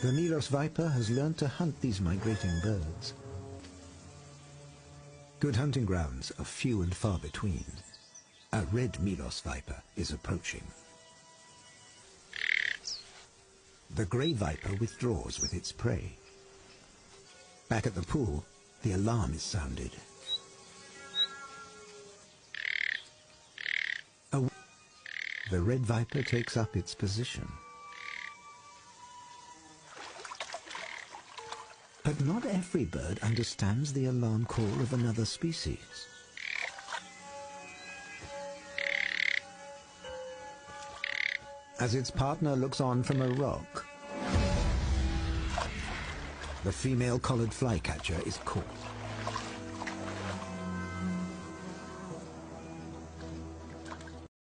The Milos viper has learned to hunt these migrating birds. Good hunting grounds are few and far between. A red Milos viper is approaching. The grey viper withdraws with its prey. Back at the pool, the alarm is sounded. The red viper takes up its position. But not every bird understands the alarm call of another species. As its partner looks on from a rock, the female collared flycatcher is caught.